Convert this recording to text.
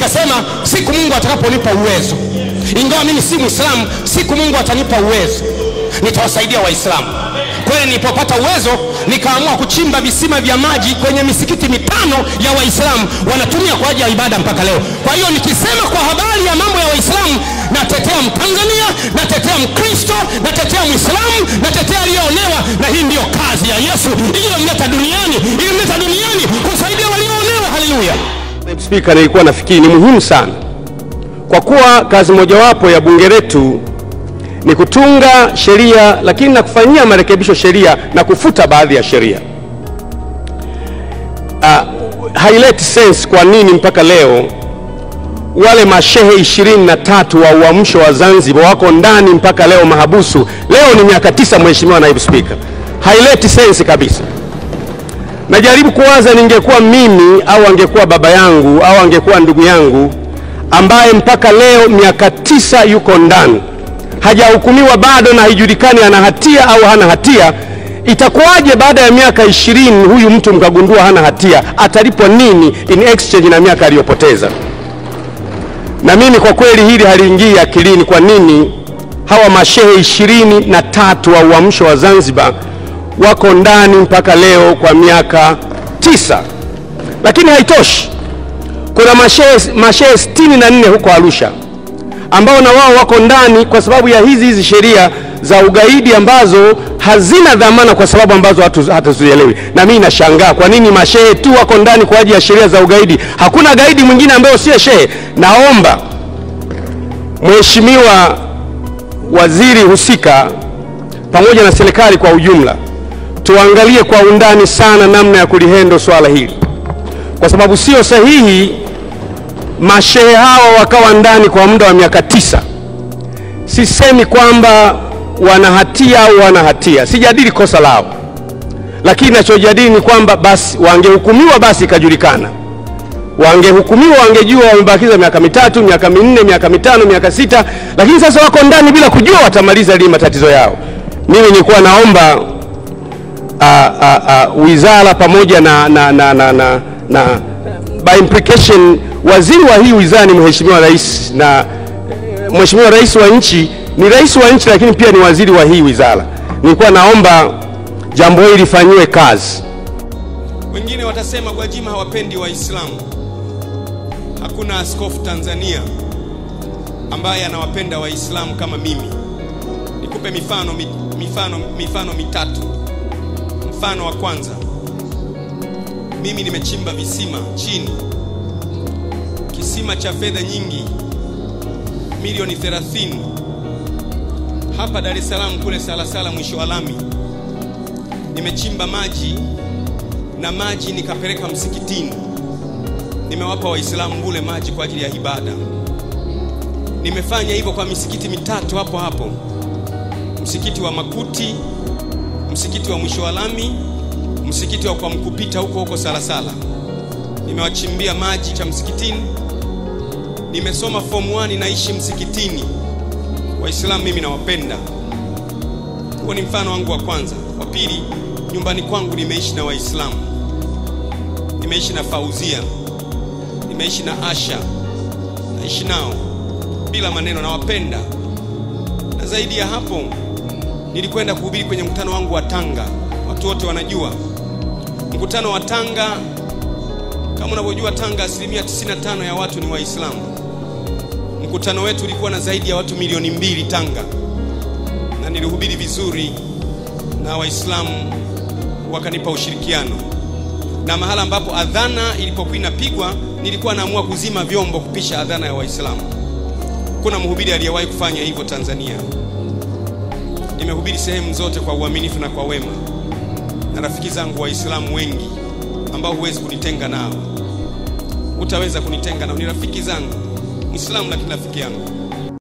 nikasema siku Mungu atakaponipa uwezo, ingawa mimi si Muislamu, siku Mungu atanipa uwezo nitawasaidia Waislamu. Kwa hiyo nilipopata uwezo nikaamua kuchimba visima vya maji kwenye misikiti 5 ya Waislamu wanatumia kwa ajili ya ibada mpaka leo. Kwa hiyo nikisema kwa habari ya mambo ya Waislamu, natetea Mtanzania, natetea Mkristo, natetea Muislamu, natetea aliyoonewa, na hii ndio kazi ya Yesu iliyomleta duniani kusaidia walioonewa. Haleluya. Speaker, nilikuwa nafikiri ni muhimu sana, kwa kuwa kazi mojawapo ya bunge letu ni kutunga sheria, lakini na kufanyia marekebisho sheria na kufuta baadhi ya sheria. Haileti sense kwa nini mpaka leo wale mashehe 23 wa uamsho wa Zanzibar wako ndani mpaka leo mahabusu. Leo ni miaka 9, Mheshimiwa Naibu Speaker. Haileti sense kabisa. Najaribu kuwaza, ningekuwa mimi au angekuwa baba yangu au angekuwa ndugu yangu ambaye mpaka leo miaka 9 yuko ndani, hajahukumiwa bado na haijulikani ana hatia au hana hatia, itakuwaje baada ya miaka 20 huyu mtu mkagundua hana hatia? Atalipwa nini in exchange na miaka aliyopoteza? Na mimi kwa kweli hili haliingii akilini. Kwa nini hawa mashehe 23 wa uamsho wa Zanzibar wako ndani mpaka leo kwa miaka 9? Lakini haitoshi, kuna mashehe 64 huko Arusha ambao na wao wako ndani kwa sababu ya hizi sheria za ugaidi ambazo hazina dhamana, kwa sababu ambazo hatuzielewi. Na mimi nashangaa kwa nini mashehe tu wako ndani kwa ajili ya sheria za ugaidi, hakuna gaidi mwingine ambaye sio shehe. Naomba Mheshimiwa waziri husika pamoja na serikali kwa ujumla tuangalie kwa undani sana namna ya kulihendo swala hili, kwa sababu sio sahihi mashehe hao wakawa ndani kwa muda wa miaka 9. Sisemi kwamba wana hatia au wana hatia, sijadili kosa lao, lakini nachojadili ni kwamba basi wangehukumiwa, basi ikajulikana, wangehukumiwa, wangejua wamebakiza miaka 3, miaka 4, miaka 5, miaka 6, lakini sasa wako ndani bila kujua watamaliza lini matatizo yao. Mimi nilikuwa naomba wizara pamoja na by implication waziri wa hii wizara ni Mheshimiwa Rais, na Mheshimiwa Rais wa nchi ni rais wa nchi, lakini pia ni waziri wa hii wizara. Nilikuwa naomba jambo hili lifanywe kazi. Wengine watasema Gwajima hawapendi Waislamu. Hakuna askofu Tanzania ambaye anawapenda Waislamu kama mimi. Nikupe mifano mitatu. Mfano wa kwanza, mimi nimechimba visima chini, kisima cha fedha nyingi, milioni 30, hapa Dar es Salaam kule Salasala mwisho wa lami. Nimechimba maji, na maji nikapeleka msikitini, nimewapa Waislamu bure maji kwa ajili ya ibada. Nimefanya hivyo kwa misikiti 3 hapo, msikiti wa Makuti, msikiti wa mwisho wa lami, msikiti wa kwa Mkupita huko Salasala. Nimewachimbia maji cha msikitini. Nimesoma form 1, naishi msikitini. Waislamu mimi nawapenda. Huo ni mfano wangu wa kwanza. Wa pili, nyumbani kwangu nimeishi na Waislamu. Nimeishi na Fauzia, nimeishi na Asha, naishi nao bila maneno, nawapenda. Na zaidi ya hapo, nilikwenda kuhubiri kwenye mkutano wangu wa Tanga. Watu wote wanajua mkutano wa Tanga. Kama unavyojua Tanga 95% ya watu ni Waislamu. Mkutano wetu ulikuwa na zaidi ya watu milioni 2 Tanga, na nilihubiri vizuri na Waislamu wakanipa ushirikiano. Na mahala ambapo adhana ilipokuwa inapigwa, nilikuwa naamua kuzima vyombo kupisha adhana ya Waislamu. Kuna mhubiri aliyewahi kufanya hivyo Tanzania. Nimehubiri sehemu zote kwa uaminifu na kwa wema, na rafiki zangu Waislamu wengi ambao huwezi kunitenga nao, utaweza kunitenga nao, ni rafiki zangu Muislamu lakini rafiki yangu.